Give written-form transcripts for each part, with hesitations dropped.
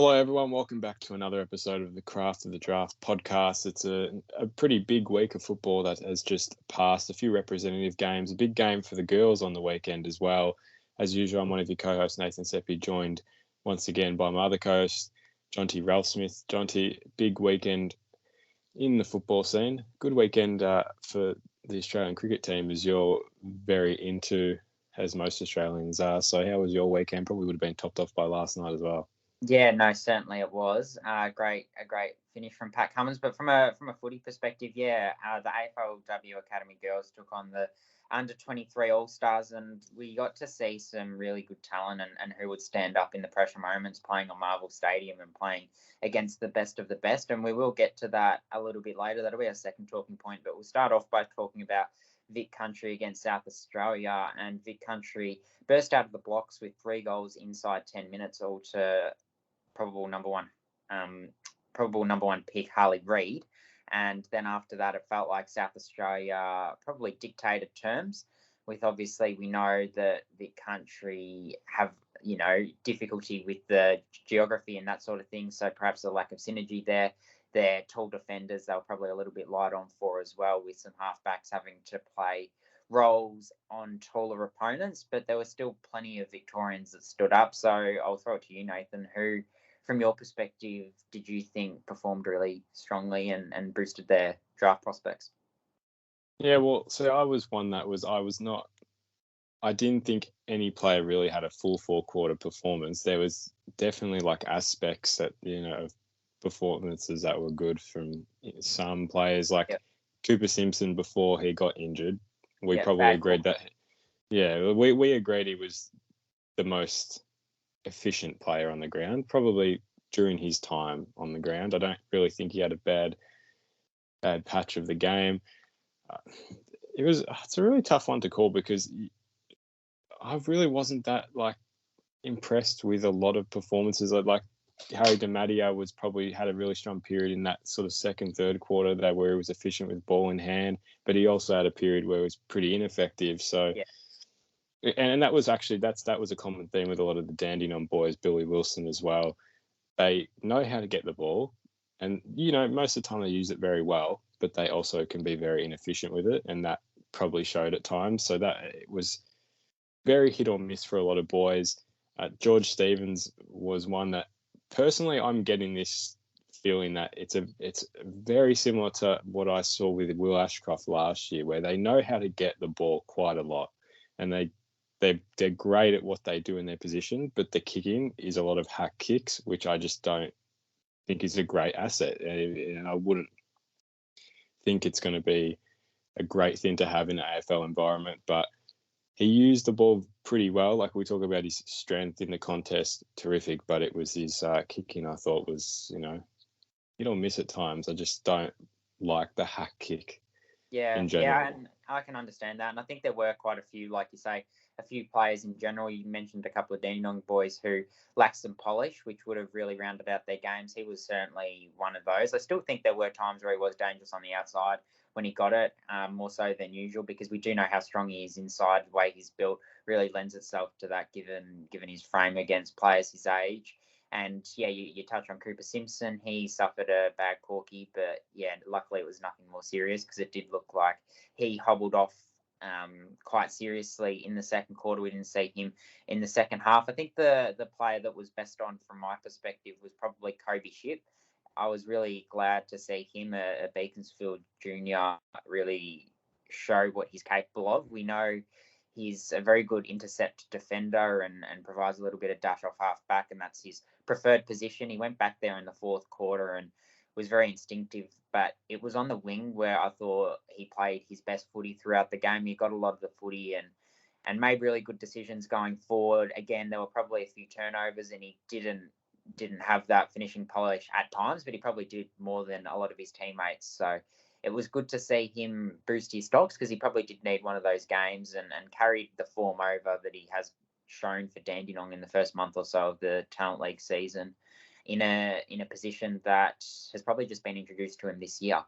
Hello, everyone. Welcome back to another episode of the Craft of the Draft podcast. It's a pretty big week of football that has just passed. A few representative games, a big game for the girls on the weekend as well. As usual, I'm one of your co-hosts, Nathan Seppi, joined once again by my other co-host, Jonty Ralphsmith. Jonty, big weekend in the football scene. Good weekend for the Australian cricket team, as you're very into, as most Australians are. So how was your weekend? Probably would have been topped off by last night as well. Yeah, no, certainly it was a great finish from Pat Cummins. But from a footy perspective, the AFLW Academy girls took on the U23 All-Stars, and we got to see some really good talent and who would stand up in the pressure moments, playing on Marvel Stadium and playing against the best of the best. And we will get to that a little bit later. That'll be our second talking point. But we'll start off by talking about Vic Country against South Australia, and Vic Country burst out of the blocks with 3 goals inside 10 minutes, all to probable number one pick Harley Reid. And then after that, it felt like South Australia probably dictated terms, with obviously we know that the country have, difficulty with the geography and that sort of thing. So perhaps a lack of synergy there. Their tall defenders, they were probably a little bit light on for as well, with some halfbacks having to play roles on taller opponents, but there were still plenty of Victorians that stood up. So I'll throw it to you, Nathan. Who, from your perspective, did you think performed really strongly and boosted their draft prospects? Yeah, well, so I didn't think any player really had a full 4-quarter performance. There was definitely aspects that, of performances that were good from some players, Cooper Simpson before he got injured. We probably agreed that, we agreed he was the most efficient player on the ground, probably during his time on the ground. I don't really think he had a bad patch of the game. It's a really tough one to call, because I really wasn't that impressed with a lot of performances. Like Harry DiMatteo had a really strong period in that sort of second, third quarter there, where he was efficient with ball in hand, but he also had a period where he was pretty ineffective. So, and that was actually that was a common theme with a lot of the Dandenong boys, Billy Wilson as well. They know how to get the ball, and most of the time they use it very well, but they also can be very inefficient with it, and that probably showed at times. So that it was very hit or miss for a lot of boys. George Stevens was one that, personally, I'm getting this feeling that it's very similar to what I saw with Will Ashcroft last year, where they know how to get the ball quite a lot, and they're great at what they do in their position, but the kicking is a lot of hack kicks, which I just don't think is a great asset, and I wouldn't think it's going to be a great thing to have in an AFL environment. But he used the ball pretty well. Like, we talk about his strength in the contest, terrific, but it was his kicking I thought was, hit or miss at times. I just don't like the hack kick in general. Yeah, and I can understand that. And I think there were quite a few, like you say, a few players in general. You mentioned a couple of Dandenong boys who lacked some polish, which would have really rounded out their games. He was certainly one of those. I still think there were times where he was dangerous on the outside when he got it, more so than usual, because we do know how strong he is inside. The way he's built really lends itself to that, given his frame against players his age. And you touch on Cooper Simpson. He suffered a bad corky, but luckily it was nothing more serious, because it did look like he hobbled off quite seriously in the second quarter. We didn't see him in the second half. I think the player that was best on from my perspective was probably Kobe Shipp. I was really glad to see him, a Beaconsfield junior, really show what he's capable of. We know he's a very good intercept defender and provides a little bit of dash off half back, and that's his preferred position. He went back there in the fourth quarter and was very instinctive, but it was on the wing where I thought he played his best footy throughout the game. He got a lot of the footy and made really good decisions going forward. Again, there were probably a few turnovers, and he didn't have that finishing polish at times, but he probably did more than a lot of his teammates. So it was good to see him boost his stocks, because he probably did need one of those games and carried the form over that he has shown for Dandenong in the first month or so of the Talent League season, in a position that has probably just been introduced to him this year.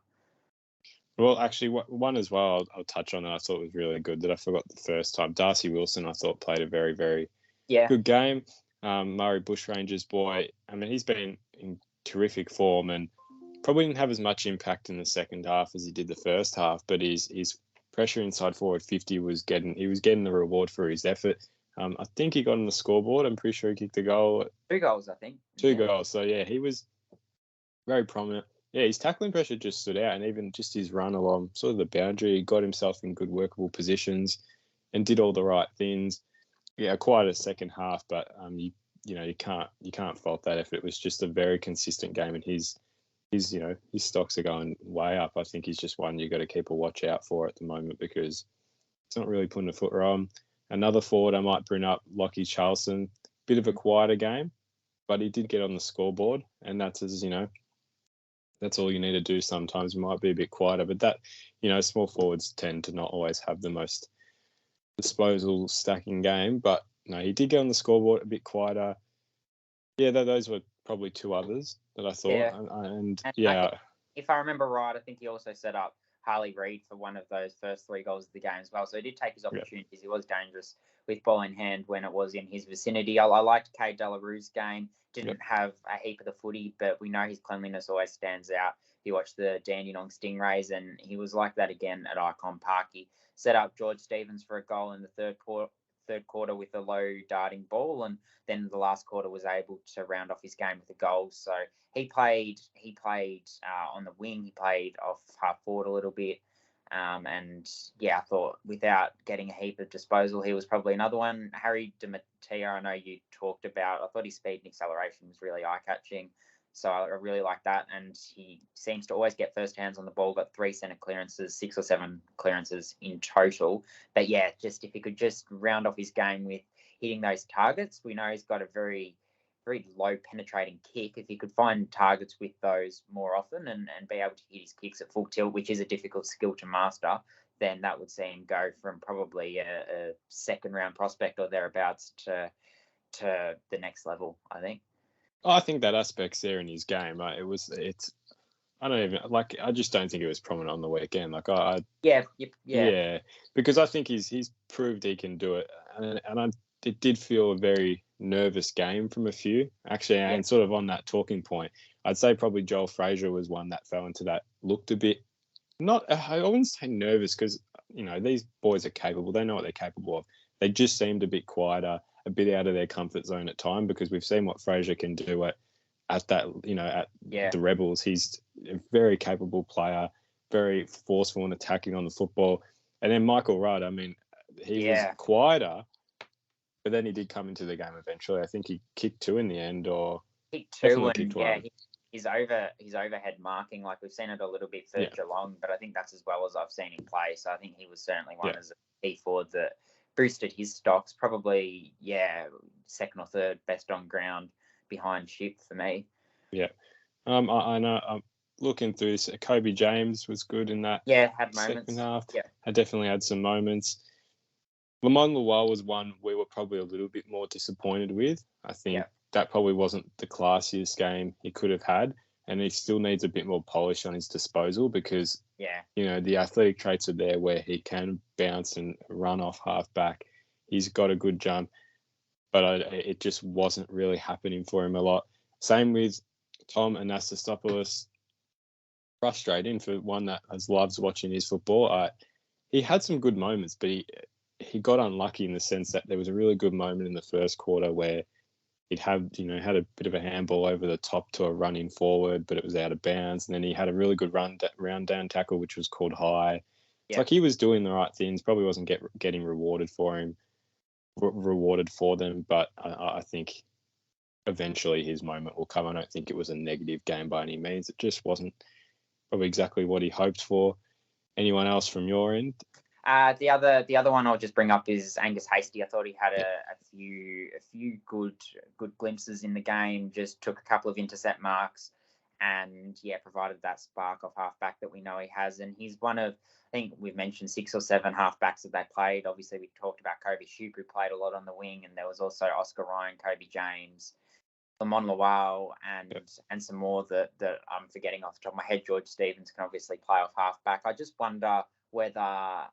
Well, actually, one as well I'll touch on that I thought was really good, that I forgot the first time. Darcy Wilson, I thought, played a very, very good game. Murray Bushrangers boy. I mean, he's been in terrific form and probably didn't have as much impact in the second half as he did the first half, but his pressure inside forward 50 was getting the reward for his effort. I think he got on the scoreboard. I'm pretty sure he kicked a goal. 2 goals, I think. Two goals. So yeah, he was very prominent. Yeah, his tackling pressure just stood out, and even just his run along sort of the boundary, he got himself in good workable positions and did all the right things. Yeah, quite a second half, but you can't fault that effort. It was just a very consistent game, and his stocks are going way up. I think he's just one you got to keep a watch out for at the moment because it's not really putting a foot wrong. Another forward I might bring up, Lockie Charlson, bit of a quieter game, but he did get on the scoreboard, and that's all you need to do sometimes. It might be a bit quieter, but that, small forwards tend to not always have the most disposal stacking game. But no, he did get on the scoreboard a bit quieter. Yeah, those were probably 2 others that I thought. Yeah. And I think, if I remember right, I think he also set up Harley Reid for one of those first 3 goals of the game as well. So he did take his opportunities. Yeah. He was dangerous with ball in hand when it was in his vicinity. I liked Cade Delarue's game. Didn't have a heap of the footy, but we know his cleanliness always stands out. You watch the Dandenong Stingrays, and he was like that again at Icon Park. He set up George Stevens for a goal in the third quarter with a low darting ball, and then the last quarter was able to round off his game with a goal. So he played on the wing. He played off half forward a little bit. And yeah, I thought without getting a heap of disposal, he was probably another one. Harry DiMattia, I know you talked about. I thought his speed and acceleration was really eye-catching. So I really like that. And he seems to always get first hands on the ball, got 3 centre clearances, 6 or 7 clearances in total. But yeah, just if he could just round off his game with hitting those targets. We know he's got a very, very low penetrating kick. If he could find targets with those more often and be able to hit his kicks at full tilt, which is a difficult skill to master, then that would see him go from probably a second round prospect or thereabouts to the next level, I think. I think that aspect's there in his game. Right? I just don't think it was prominent on the weekend. Yeah, because I think he's proved he can do it, and it did feel a very nervous game from a few actually. Yeah. And sort of on that talking point, I'd say probably Joel Frazier was one that fell into that. Looked a bit I wouldn't say nervous because these boys are capable. They know what they're capable of. They just seemed a bit quieter, a bit out of their comfort zone at time because we've seen what Frazier can do at the Rebels. He's a very capable player, very forceful and attacking on the football. And then Michael Rudd, I mean, he was quieter, but then he did come into the game eventually. I think he kicked 2 in the end, or kicked 2, and his overhead marking, like we've seen it a little bit for Geelong, but I think that's as well as I've seen him play. So I think he was certainly one as a key forward that boosted his stocks. Probably, second or third best on ground behind Ship for me. Yeah. I know. I'm looking through this. Kobe James was good in that. Yeah, had moments. Second half. Yeah. I definitely had some moments. Lamont Lawal was one we were probably a little bit more disappointed with. I think that probably wasn't the classiest game he could have had, and he still needs a bit more polish on his disposal because the athletic traits are there where he can bounce and run off half back. He's got a good jump, but it just wasn't really happening for him a lot. Same with Tom Anastasiopoulos. Frustrating for one that loves watching his football. He had some good moments, but he got unlucky in the sense that there was a really good moment in the first quarter where he'd had a bit of a handball over the top to a running forward, but it was out of bounds. And then he had a really good round down tackle, which was called high. It's like he was doing the right things, probably wasn't getting rewarded for them. But I think eventually his moment will come. I don't think it was a negative game by any means. It just wasn't probably exactly what he hoped for. Anyone else from your end? The other one I'll just bring up is Angus Hastie. I thought he had a few good glimpses in the game. Just took a couple of intercept marks, and provided that spark of halfback that we know he has. And he's one of, I think we've mentioned 6 or 7 halfbacks that they played. Obviously, we talked about Kobe Shoup, who played a lot on the wing, and there was also Oscar Ryan, Kobe James, Lamont Lawal, and some more that I'm forgetting off the top of my head. George Stevens can obviously play off halfback. I just wonder whether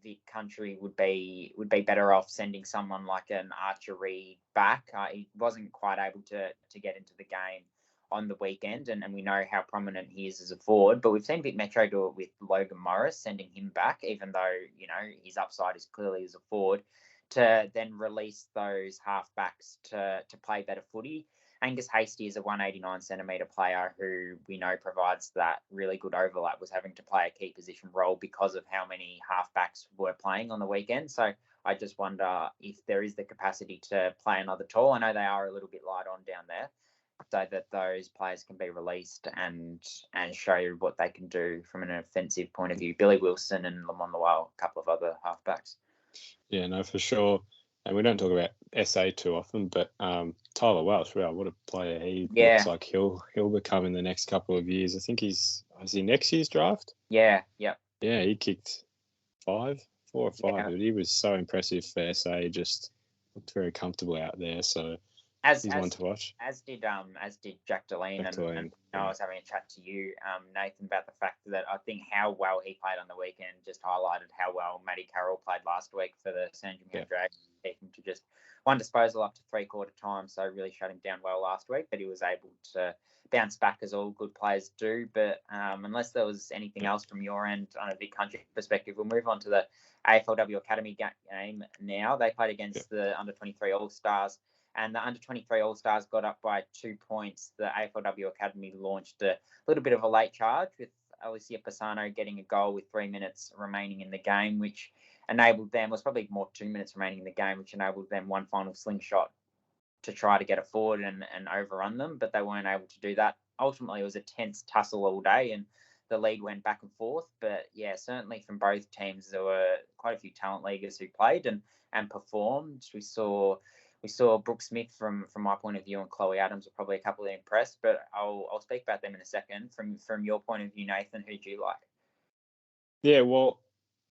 Vic Country would be better off sending someone like an Archer Reed back. He wasn't quite able to get into the game on the weekend, and we know how prominent he is as a forward. But we've seen Vic Metro do it with Logan Morris, sending him back, even though, you know, his upside is clearly as a forward, to then release those halfbacks to play better footy. Angus Hastie is a 189 centimetre player who we know provides that really good overlap, was having to play a key position role because of how many halfbacks were playing on the weekend. So I just wonder if there is the capacity to play another tall. I know they are a little bit light on down there, so that those players can be released and show what they can do from an offensive point of view. Billy Wilson and Lamont Lowell, a couple of other halfbacks. Yeah, no, for sure. And we don't talk about SA too often, but Tyler Welsh, wow, what a player he looks like he'll become in the next couple of years. I think is he next year's draft? Yeah, yep. Yeah, he kicked 4 or 5. Yeah. He was so impressive for SA, just looked very comfortable out there. So he's one to watch. As did Jack Deline. And I was having a chat to you, Nathan, about the fact that I think how well he played on the weekend just highlighted how well Matty Carroll played last week for the Sandringham Dragons, taking to just one disposal up to 3/4 time. So really shut him down well last week, but he was able to bounce back as all good players do. But unless there was anything else from your end on a Vic Country perspective, we'll move on to the AFLW Academy game now. They played against the Under-23 All-Stars. And the Under-23 All-Stars got up by 2 points. The AFLW Academy launched a little bit of a late charge with Alicia Pisano getting a goal with 3 minutes remaining in the game, which enabled them, was probably more 2 minutes remaining in the game, which enabled them one final slingshot to try to get it forward and overrun them, but they weren't able to do that. Ultimately, it was a tense tussle all day, and the league went back and forth. But yeah, certainly from both teams, there were quite a few talent leaguers who played and performed. We saw Brooke Smith from my point of view, and Chloe Adams were probably a couple of impressed, but I'll speak about them in a second. From your point of view, Nathan, who do you like? Yeah, well,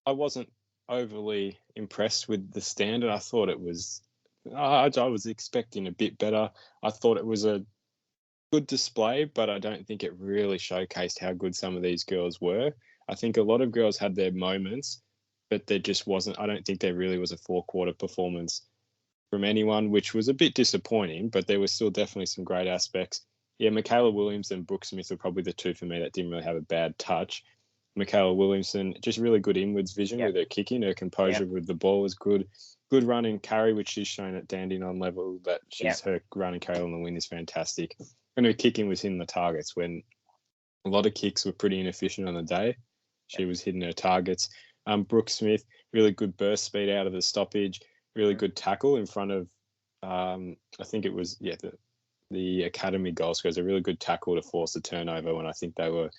I wasn't overly impressed with the standard. I thought it was, I was expecting a bit better. I thought it was a good display, but I don't think it really showcased how good some of these girls were. I think a lot of girls had their moments, but there just wasn't, I don't think there really was a 4/4 performance from anyone, which was a bit disappointing, but there was still definitely some great aspects. Yeah, Michaela Williams and Brooke Smith were probably the two for me that didn't really have a bad touch. Michaela Williamson, just really good inwards vision with her kicking. Her composure with the ball was good. Good run and carry, which she's shown at Dandenong level, but her run and carry on the wing is fantastic. And her kicking was hitting the targets when a lot of kicks were pretty inefficient on the day. She was hitting her targets. Brooke Smith, really good burst speed out of the stoppage. Really good tackle in front of, I think it was, the academy goal scorers, a really good tackle to force a turnover when I think they were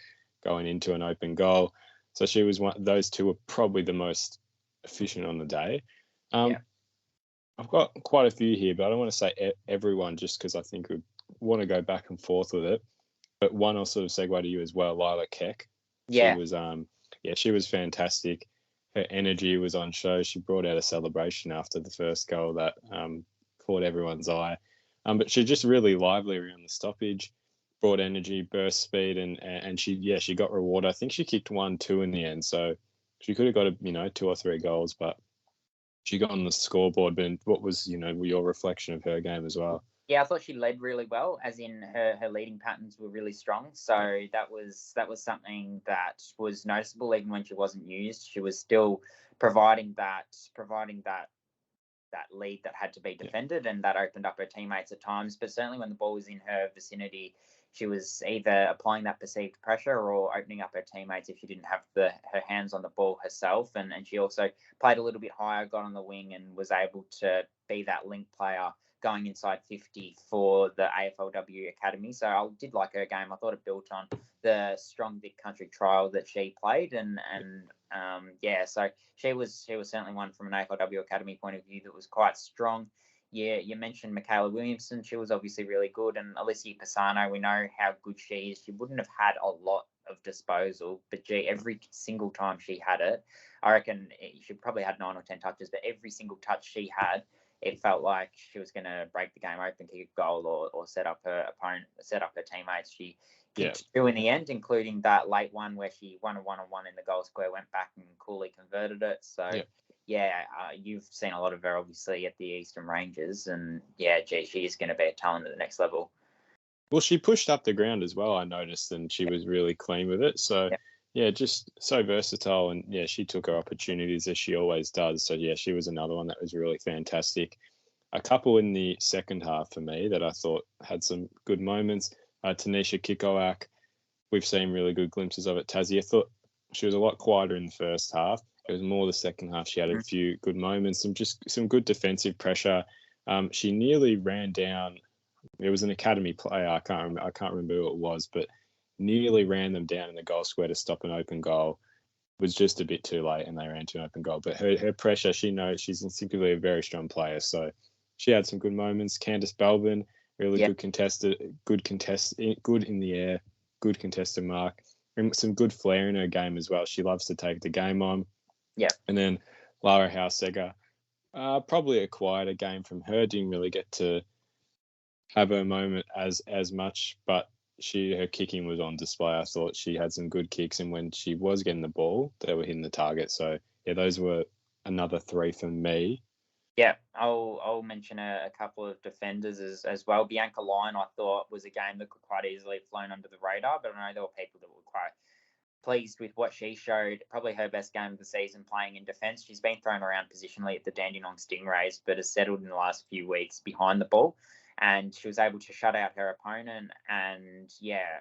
going into an open goal. So she was those two were probably the most efficient on the day. I've got quite a few here, but I don't want to say everyone just because I think we want to go back and forth with it. But one I'll sort of segue to you as well, Lila Keck. Yeah. She was, she was fantastic. Her energy was on show. She brought out a celebration after the first goal that caught everyone's eye. But she just really lively around the stoppage, brought energy, burst speed, and she got rewarded. I think she kicked 1-2 in the end, so she could have got 2 or 3 goals, but she got on the scoreboard. But what was your reflection of her game as well? Yeah, I thought she led really well, as in her leading patterns were really strong. So that was something that was noticeable even when she wasn't used. She was still providing that lead that had to be defended, and that opened up her teammates at times. But certainly when the ball was in her vicinity, she was either applying that perceived pressure or opening up her teammates if she didn't have her hands on the ball herself. And she also played a little bit higher, got on the wing, and was able to be that link player going inside 50 for the AFLW Academy. So I did like her game. I thought it built on the strong Vic Country trial that she played, so she was certainly one from an AFLW Academy point of view that was quite strong. Yeah, you mentioned Michaela Williamson. She was obviously really good, and Alicia Pisano, we know how good she is. She wouldn't have had a lot of disposal, but every single time she had it, I reckon she probably had 9 or 10 touches, but every single touch she had, it felt like she was going to break the game open, kick a goal, or set up her opponent, set up her teammates. She Yeah. kicked 2 in the end, including that late one where she won a 1-on-1 in the goal square, went back and coolly converted it. So, you've seen a lot of her obviously at the Eastern Ranges, and she is going to be a talent at the next level. Well, she pushed up the ground as well, I noticed, and she was really clean with it. So, just so versatile. And, she took her opportunities as she always does. So, she was another one that was really fantastic. A couple in the second half for me that I thought had some good moments. Tanisha Kikoak, we've seen really good glimpses of it. Tassie, I thought she was a lot quieter in the first half. It was more the second half. She had a few good moments, some good defensive pressure. She nearly ran down. It was an academy player. I can't remember who it was, but nearly ran them down in the goal square to stop an open goal. Was just a bit too late, and they ran to an open goal. But her pressure, she knows she's instinctively a very strong player. So she had some good moments. Candice Belbin, really good contested, good in the air, good contested mark, and some good flair in her game as well. She loves to take the game on. Yeah. And then Lara Hausegger, probably a quieter game from her. Didn't really get to have her moment as much, but her kicking was on display. I thought she had some good kicks, and when she was getting the ball, they were hitting the target. So those were another 3 for me. Yeah, I'll mention a couple of defenders as well. Bianca Lyon, I thought, was a game that could quite easily have flown under the radar, but I know there were people that were quite pleased with what she showed. Probably her best game of the season playing in defence. She's been thrown around positionally at the Dandenong Stingrays, but has settled in the last few weeks behind the ball. And she was able to shut out her opponent and,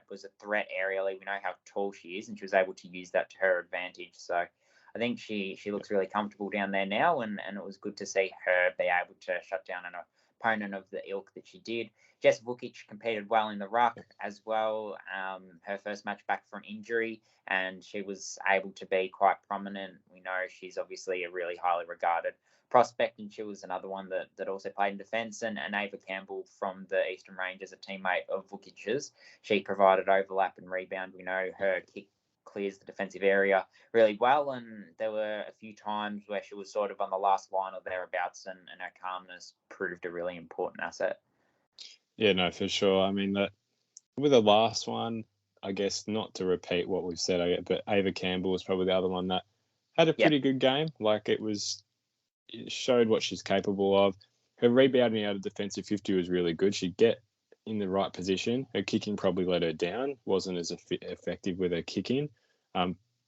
was a threat aerially. We know how tall she is, and she was able to use that to her advantage. So I think she looks really comfortable down there now, and it was good to see her be able to shut down an opponent of the ilk that she did. Jess Vukic competed well in the ruck as well. Her first match back from injury, and she was able to be quite prominent. We know she's obviously a really highly regarded prospect, and she was another one that also played in defence. And Ava Campbell from the Eastern Ranges, a teammate of Vukic's, she provided overlap and rebound. We know her kick clears the defensive area really well, and there were a few times where she was sort of on the last line or thereabouts, and her calmness proved a really important asset. Yeah, no, for sure. I mean, that with the last one, I guess not to repeat what we've said, but Ava Campbell was probably the other one that had a pretty good game. Like it showed what she's capable of. Her rebounding out of defensive 50 was really good. She'd get in the right position. Her kicking probably let her down. Wasn't as effective with her kicking,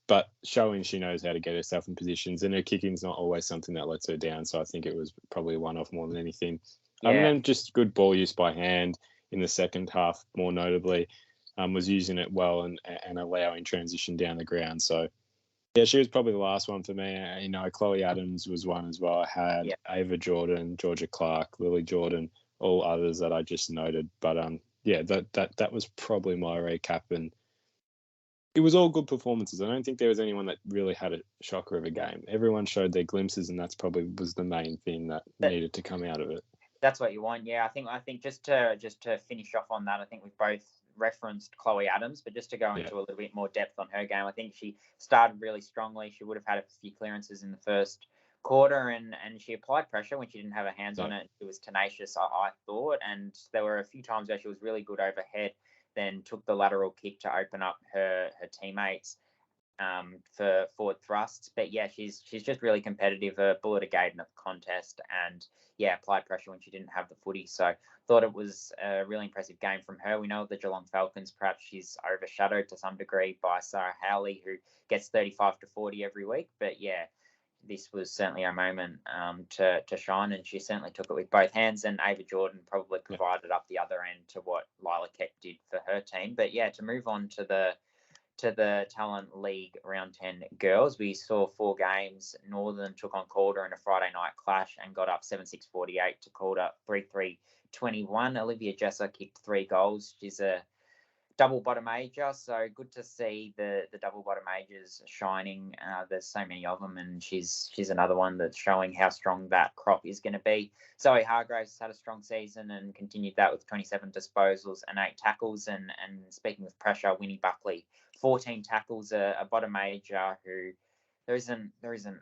but showing she knows how to get herself in positions. And her kicking's not always something that lets her down. So I think it was probably a one-off more than anything. And then just good ball use by hand in the second half, more notably, was using it well and allowing transition down the ground. So she was probably the last one for me. Chloe Adams was one as well. I had Ava Jordan, Georgia Clark, Lily Jordan, all others that I just noted. But that was probably my recap, and it was all good performances. I don't think there was anyone that really had a shocker of a game. Everyone showed their glimpses, and that's probably was the main thing that needed to come out of it. That's what you want. Yeah, I think just to finish off on that, I think we've both referenced Chloe Adams, but just to go into a little bit more depth on her game, I think she started really strongly. She would have had a few clearances in the first quarter, and she applied pressure when she didn't have her hands on it. She was tenacious, I thought, and there were a few times where she was really good overhead, then took the lateral kick to open up her teammates for forward thrusts. But she's just really competitive. A bullet a gate in the contest, and applied pressure when she didn't have the footy. So thought it was a really impressive game from her. We know the Geelong Falcons, perhaps she's overshadowed to some degree by Sarah Howley, who gets 35 to 40 every week. But this was certainly a moment to shine, and she certainly took it with both hands. And Ava Jordan probably provided up the other end to what Lila Keck did for her team. But to move on to the Talent League Round 10 girls, we saw 4 games. Northern took on Calder in a Friday night clash and got up 7-6-48 to Calder 3-3-21. Olivia Jesser kicked 3 goals. She's a double bottom major, so good to see the double bottom majors shining. There's so many of them, and she's another one that's showing how strong that crop is going to be. Zoe Hargraves had a strong season and continued that with 27 disposals and 8 tackles. And speaking of pressure, Winnie Buckley, 14 tackles, a bottom major who there isn't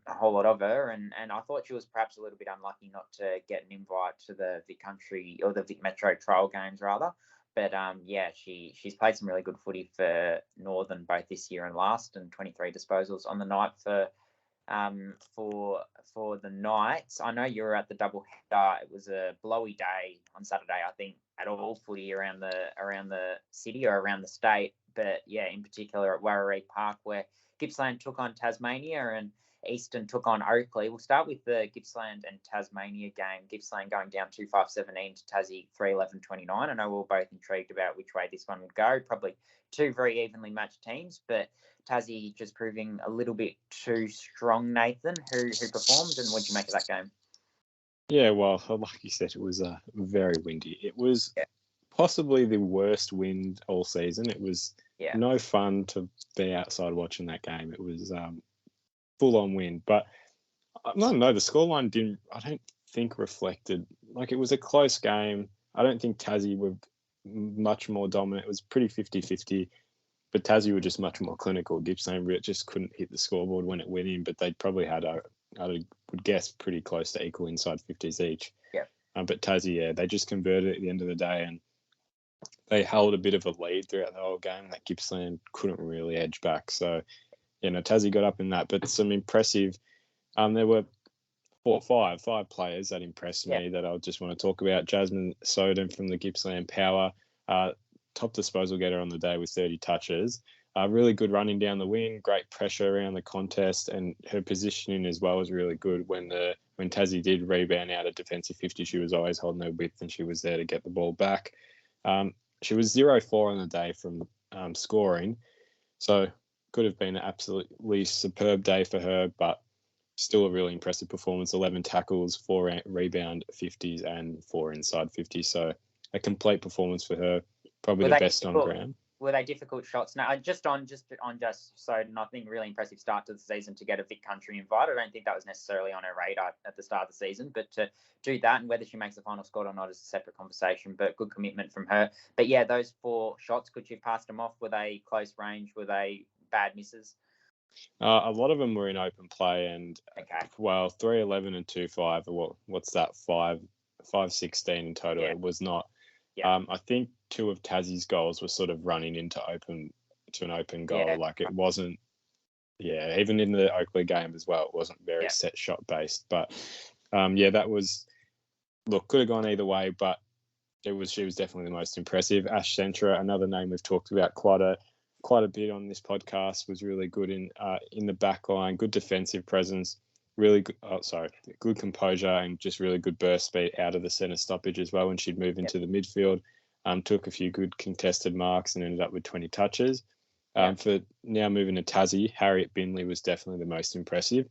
a whole lot of her, and I thought she was perhaps a little bit unlucky not to get an invite to the Vic Country or the Vic Metro trial games rather. But yeah, she's played some really good footy for Northern both this year and last, and 23 disposals on the night for the Knights. I know you were at the double header. It was a blowy day on Saturday, I think, at all footy around the city or around the state. But yeah, in particular at Warraree Park, where Gippsland took on Tasmania and Eastern took on Oakley. We'll start with the Gippsland and Tasmania game. Gippsland going down 2-5-17 to Tassie 3-11-29. I know we're both intrigued about which way this one would go. Probably two very evenly matched teams, but Tassie just proving a little bit too strong. Nathan, who performed, and what did you make of that game? Yeah, well, like you said, it was very windy. It was possibly the worst wind all season. It was no fun to be outside watching that game. It was full on wind, but I don't know. The scoreline I don't think reflected, like, it was a close game. I don't think Tassie were much more dominant. It was pretty 50-50, but Tassie were just much more clinical. Gippsland just couldn't hit the scoreboard when it went in, but they probably had, I would guess, pretty close to equal inside 50s each. Yeah. But Tassie, they just converted at the end of the day, and they held a bit of a lead throughout the whole game that Gippsland couldn't really edge back. So, Tassie got up in that, but some impressive. There were five players that impressed me that I just want to talk about. Jasmine Soden from the Gippsland Power, top disposal getter on the day with 30 touches. Really good running down the wing, great pressure around the contest, and her positioning as well was really good. When Tassie did rebound out of defensive 50, she was always holding her width and she was there to get the ball back. She was 0-4 on the day from scoring, so could have been an absolutely superb day for her, but still a really impressive performance. 11 tackles, 4 rebound 50s and 4 inside 50s. So a complete performance for her. Probably the best on ground. Were they difficult shots? Now, just so, I think really impressive start to the season to get a Vic Country invite. I don't think that was necessarily on her radar at the start of the season, but to do that and whether she makes the final squad or not is a separate conversation, but good commitment from her. But yeah, those 4 shots, could you have passed them off? Were they close range? Were they bad misses? A lot of them were in open play, and 3-11 and 2-5. What's that? 5-16 in total. It was not. Yeah. I think 2 of Tassie's goals were sort of running into an open goal. Yeah. Like, it wasn't. Yeah, even in the Oakley game as well, it wasn't very set shot based. But that was. Look, could have gone either way, but she was definitely the most impressive. Ash Centra, another name we've talked about quite a bit on this podcast, was really good in the back line, good defensive presence, really good, good composure, and just really good burst speed out of the centre stoppage as well when she'd move into the midfield. Took a few good contested marks and ended up with 20 touches. For now moving to Tassie, Harriet Binley was definitely the most impressive.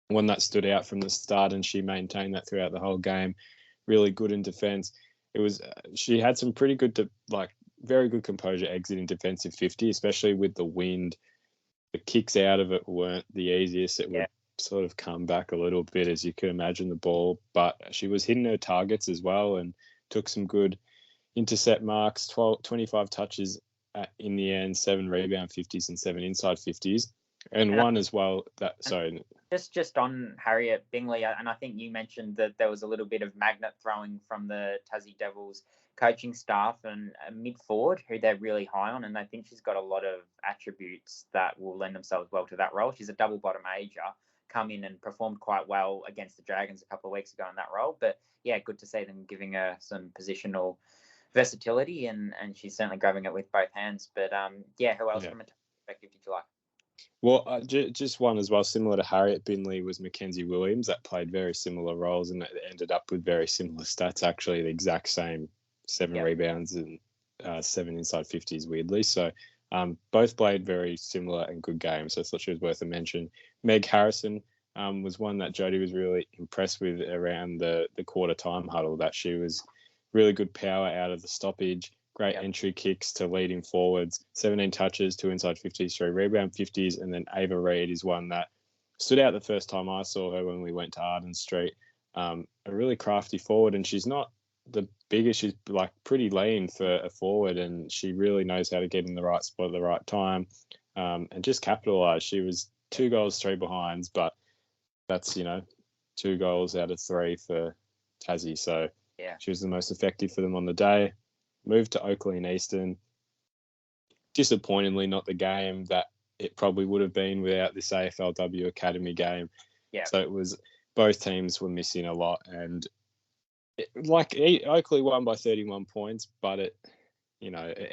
One that stood out from the start, and she maintained that throughout the whole game. Really good in defence. It was she had some pretty good very good composure exiting defensive 50, especially with the wind. The kicks out of it weren't the easiest. It would sort of come back a little bit, as you could imagine, the ball. But she was hitting her targets as well and took some good intercept marks, 25 touches in the end, 7 rebound 50s and 7 inside 50s. And one as well. Just on Harriet Bingley, and I think you mentioned that there was a little bit of magnet throwing from the Tassie Devils coaching staff and a mid forward who they're really high on, and I think she's got a lot of attributes that will lend themselves well to that role. She's a double bottom ager, come in and performed quite well against the Dragons a couple of weeks ago in that role. But yeah, good to see them giving her some positional versatility, and she's certainly grabbing it with both hands. But who else from a perspective did you like? Well, just one as well, similar to Harriet Binley, was Mackenzie Williams, that played very similar roles and ended up with very similar stats, actually the exact same 7 rebounds and 7 inside 50s, weirdly. So both played very similar and good games, so I thought she was worth a mention. Meg Harrison was one that Jodie was really impressed with around the quarter time huddle, that she was really good power out of the stoppage. Great entry kicks to leading forwards, 17 touches, 2 inside 50s, 3 rebound 50s. And then Ava Reid is one that stood out the first time I saw her when we went to Arden Street. A really crafty forward, and she's not the biggest. She's pretty lean for a forward, and she really knows how to get in the right spot at the right time and just capitalise. She was 2 goals, 3 behinds, but that's, 2 goals out of 3 for Tassie. So she was the most effective for them on the day. moved to Oakley and Eastern. Disappointingly, not the game that it probably would have been without this AFLW Academy game. Yeah. So it was, both teams were missing a lot, and Oakley won by 31 points, but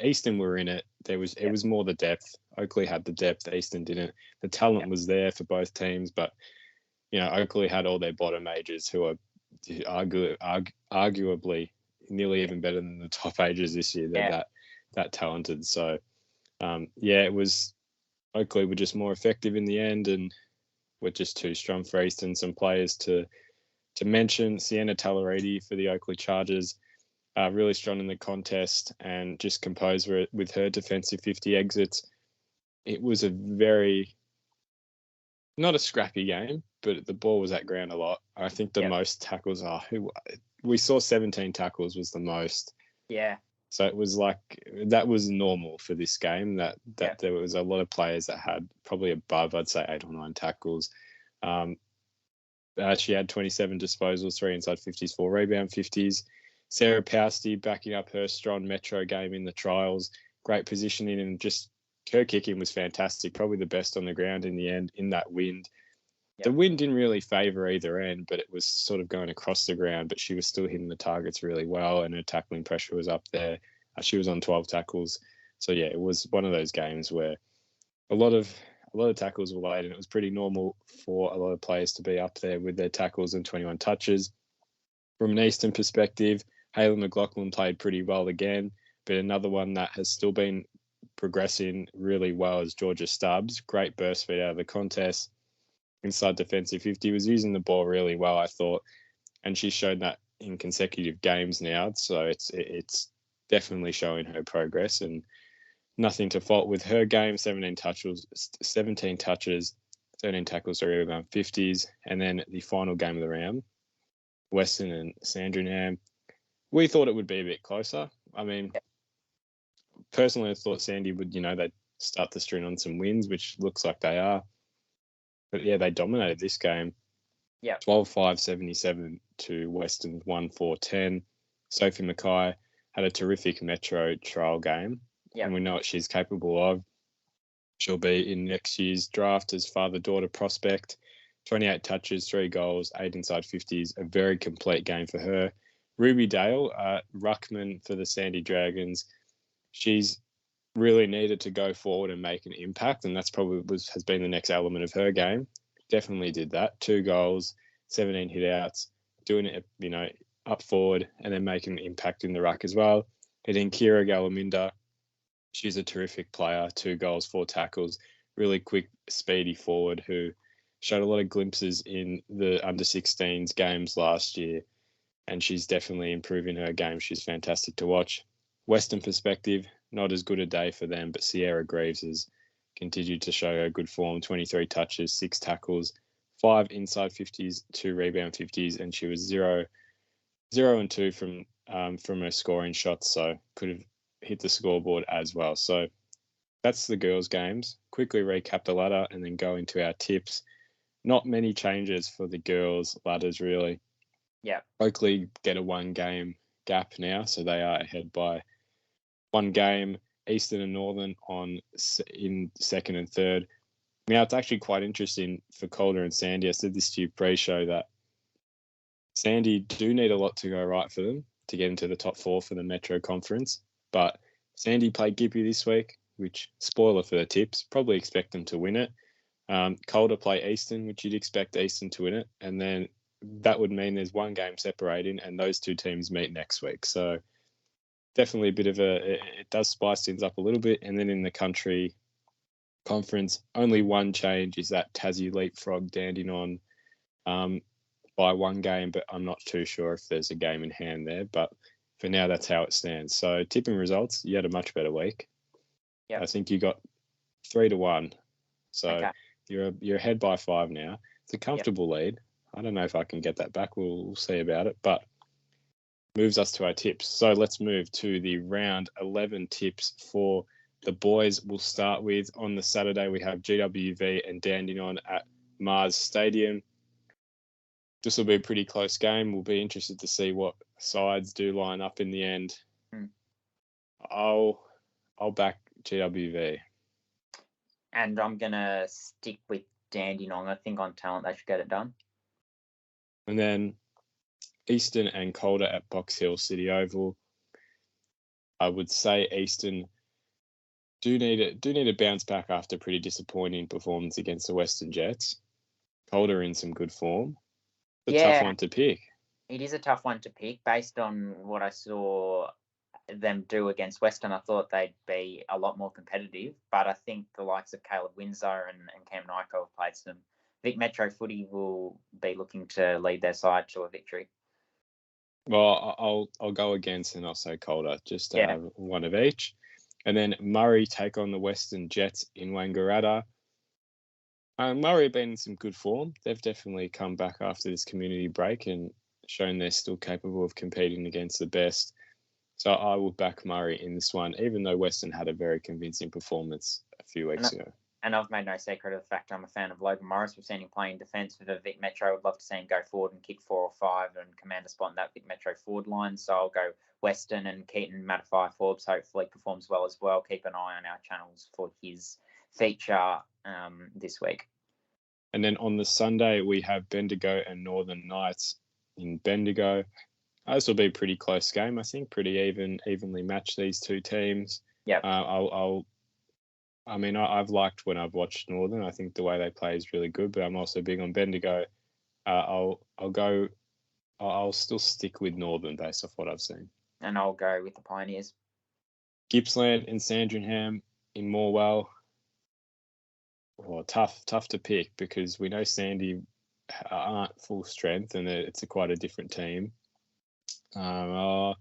Eastern were in it. It was more the depth. Oakley had the depth, Eastern didn't. The talent was there for both teams, but Oakley had all their bottom ages who are arguably nearly even better than the top ages this year. They're that talented. So it was, Oakley were just more effective in the end, and were just too strong for Eastern. Some players to mention: Sienna Tallaridi for the Oakley Chargers, really strong in the contest and just composed with her defensive 50 exits. It was a very, not a scrappy game, but the ball was at ground a lot. I think the most tackles we saw 17 tackles was the most. Yeah. So it was like, that was normal for this game, that there was a lot of players that had probably above, I'd say 8 or 9 tackles. She had 27 disposals, 3 inside 50s, 4 rebound 50s. Sarah Pousty backing up her strong Metro game in the trials. Great positioning, and just her kicking was fantastic. Probably the best on the ground in the end in that wind. Yep. The wind didn't really favour either end, but it was sort of going across the ground, but she was still hitting the targets really well, and her tackling pressure was up there. She was on 12 tackles. So, yeah, it was one of those games where a lot of tackles were laid, and it was pretty normal for a lot of players to be up there with their tackles and 21 touches. From an Eastern perspective, Hayley McLaughlin played pretty well again, but another one that has still been progressing really well is Georgia Stubbs. Great burst speed out of the contest. Inside defensive 50, was using the ball really well, I thought, and she's shown that in consecutive games now. So it's definitely showing her progress, and nothing to fault with her game. 17 touches, 13 tackles, around 50s, and then the final game of the round, Weston and Sandringham. We thought it would be a bit closer. I mean, personally, I thought Sandy would, they'd start the string on some wins, which looks like they are. But yeah, they dominated this game. Yeah. 12-5-77 to Weston's 1-4-10. Sophie Mackay had a terrific Metro trial game. Yeah. And we know what she's capable of. She'll be in next year's draft as father-daughter prospect. 28 touches, 3 goals, 8 inside 50s. A very complete game for her. Ruby Dale, ruckman for the Sandy Dragons. She's really needed to go forward and make an impact, and that's probably has been the next element of her game. Definitely did that. 2 goals, 17 hit-outs, doing it, up forward, and then making an impact in the ruck as well. Hitting Kira Galaminda. She's a terrific player. 2 goals, 4 tackles. Really quick, speedy forward who showed a lot of glimpses in the under-16s games last year, and she's definitely improving her game. She's fantastic to watch. Western perspective, not as good a day for them, but Sierra Greaves has continued to show her good form. 23 touches, 6 tackles, 5 inside 50s, 2 rebound 50s, and she was 0 and 2 from her scoring shots, so could have hit the scoreboard as well. So that's the girls' games. Quickly recap the ladder and then go into our tips. Not many changes for the girls' ladders, really. Yeah. Oakley get a 1-game gap now, so they are ahead by 1 game. Eastern and Northern in second and third. Now, it's actually quite interesting for Calder and Sandy. I said this to you pre-show that Sandy do need a lot to go right for them to get into the top 4 for the Metro Conference. But Sandy played Gippy this week, which, spoiler for the tips, probably expect them to win it. Calder play Eastern, which you'd expect Eastern to win it. And then that would mean there's 1 game separating, and those 2 teams meet next week. So definitely a bit of it does spice things up a little bit. And then in the country conference, only 1 change is that Tassie leapfrog Dandenong by 1 game, but I'm not too sure if there's a game in hand there. But for now, that's how it stands. So tipping results, you had a much better week. Yeah, I think you got 3-1. So you're ahead by 5 now. It's a comfortable lead. I don't know if I can get that back. We'll see about it. But moves us to our tips. So let's move to the round 11 tips for the boys. We'll start with, on the Saturday, we have GWV and Dandenong at Mars Stadium. This will be a pretty close game. We'll be interested to see what sides do line up in the end. I'll back GWV. And I'm going to stick with Dandenong. I think on talent they should get it done. And then Eastern and Calder at Box Hill City Oval. I would say Eastern do need to bounce back after a pretty disappointing performance against the Western Jets. Calder in some good form. It's a tough one to pick. It is a tough one to pick based on what I saw them do against Western. I thought they'd be a lot more competitive, but I think the likes of Caleb Windsor and Cam Nyko have played some Vic Metro footy will be looking to lead their side to a victory. Well, I'll go against and I'll say Calder just to have one of each. And then Murray take on the Western Jets in Wangaratta. Murray have been in some good form. They've definitely come back after this community break and shown they're still capable of competing against the best. So I will back Murray in this one, even though Western had a very convincing performance a few weeks ago. And I've made no secret of the fact I'm a fan of Logan Morris. We've seen him playing defence for the Vic Metro. I'd love to see him go forward and kick 4 or 5 and command a spot in that Vic Metro forward line. So I'll go Western and Keaton Matafai Forbes hopefully performs well as well. Keep an eye on our channels for his feature this week. And then on the Sunday, we have Bendigo and Northern Knights in Bendigo. This will be a pretty close game, I think. Pretty evenly matched, these two teams. Yeah. I've liked when I've watched Northern. I think the way they play is really good, but I'm also big on Bendigo. I'll still stick with Northern based off what I've seen. And I'll go with the Pioneers. Gippsland and Sandringham in Morwell. Tough to pick because we know Sandy aren't full strength and it's quite a different team. I'll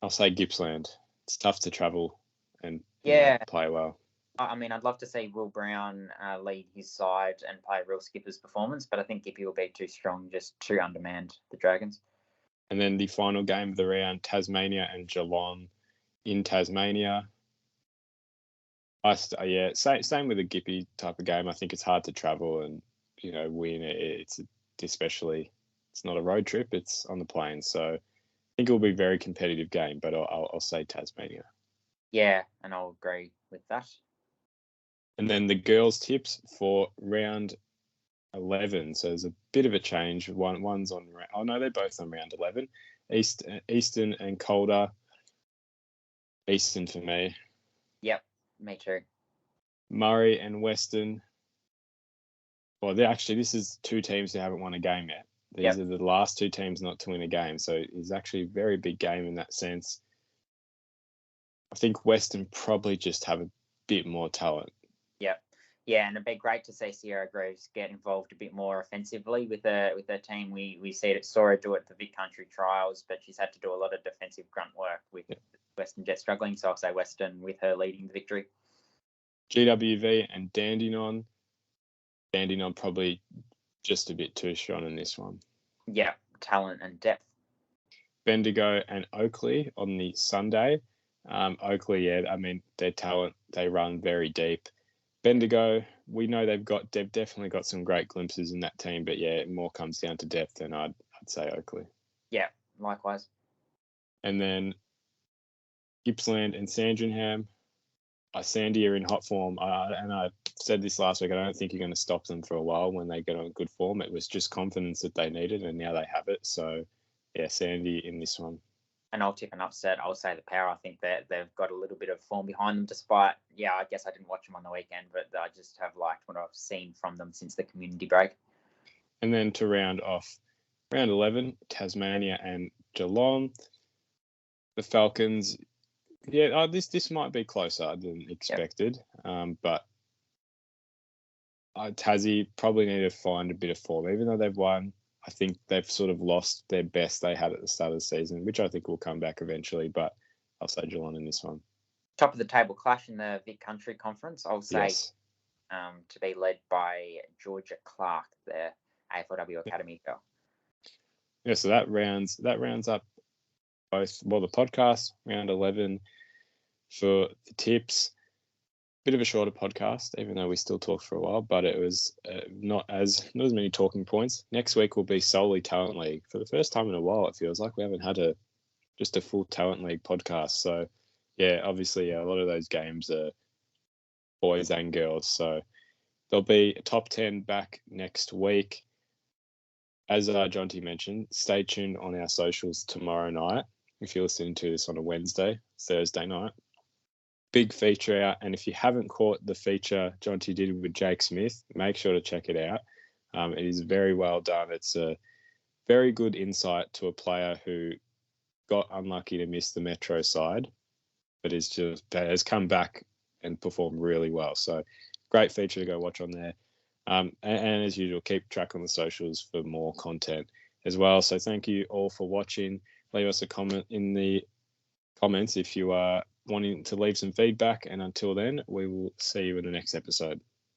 say Gippsland. It's tough to travel and play well. I mean, I'd love to see Will Brown lead his side and play a real skipper's performance, but I think Gippy will be too strong, just too undermanned the Dragons. And then the final game of the round, Tasmania and Geelong in Tasmania. Same with a Gippy type of game. I think it's hard to travel and win. It's not a road trip; it's on the plains. So I think it will be a very competitive game. But I'll say Tasmania. Yeah, and I'll agree with that. And then the girls' tips for round 11. So there's a bit of a change. One's on. Oh no, they're both on round 11. Eastern and Calder. Eastern for me. Yep, me too. Murray and Western. Well, this is two teams who haven't won a game yet. These are the last two teams not to win a game. So it's actually a very big game in that sense. I think Western probably just have a bit more talent. Yep. Yeah, and it'd be great to see Sierra Groves get involved a bit more offensively with her team. We saw her do it at the Vic Country trials, but she's had to do a lot of defensive grunt work with Western Jet struggling. So I'll say Western with her leading the victory. GWV and Dandenong. Dandenong probably just a bit too strong in this one. Yeah, talent and depth. Bendigo and Oakley on the Sunday. Oakley, their talent, they run very deep. Bendigo, we know they've definitely got some great glimpses in that team, but it more comes down to depth, and I'd say Oakley. Yeah, likewise. And then Gippsland and Sandringham. Sandy are in hot form, and I said this last week. I don't think you're going to stop them for a while when they get on good form. It was just confidence that they needed, and now they have it. So, Sandy in this one. And I'll tip an upset. I'll say the Power. I think that they've got a little bit of form behind them, despite, I guess I didn't watch them on the weekend, but I just have liked what I've seen from them since the community break. And then to round off, round 11, Tasmania and Geelong. The Falcons, this might be closer than expected, but Tassie probably need to find a bit of form. Even though they've won, I think they've sort of lost their best they had at the start of the season, which I think will come back eventually, but I'll say Geelong in this one. Top of the table clash in the Vic Country Conference, I'll say to be led by Georgia Clark, the AFLW Academy girl. Yeah, so that rounds up both, the podcast, round 11 for the tips. Bit of a shorter podcast, even though we still talked for a while, but it was not as many talking points. Next week will be solely Talent League. For the first time in a while, it feels like we haven't had a just a full talent league podcast. So yeah, obviously a lot of those games are boys and girls. So there'll be a top 10 back next week. As Jonty mentioned, stay tuned on our socials tomorrow night. If you're listening to this on a Thursday night, big feature out. And if you haven't caught the feature Jonty did with Jake Smith, make sure to check it out. It is very well done. It's a very good insight to a player who got unlucky to miss the Metro side, but has come back and performed really well. So great feature to go watch on there. And as usual, keep track on the socials for more content as well. So thank you all for watching. Leave us a comment in the comments if you are wanting to leave some feedback. And until then, we will see you in the next episode.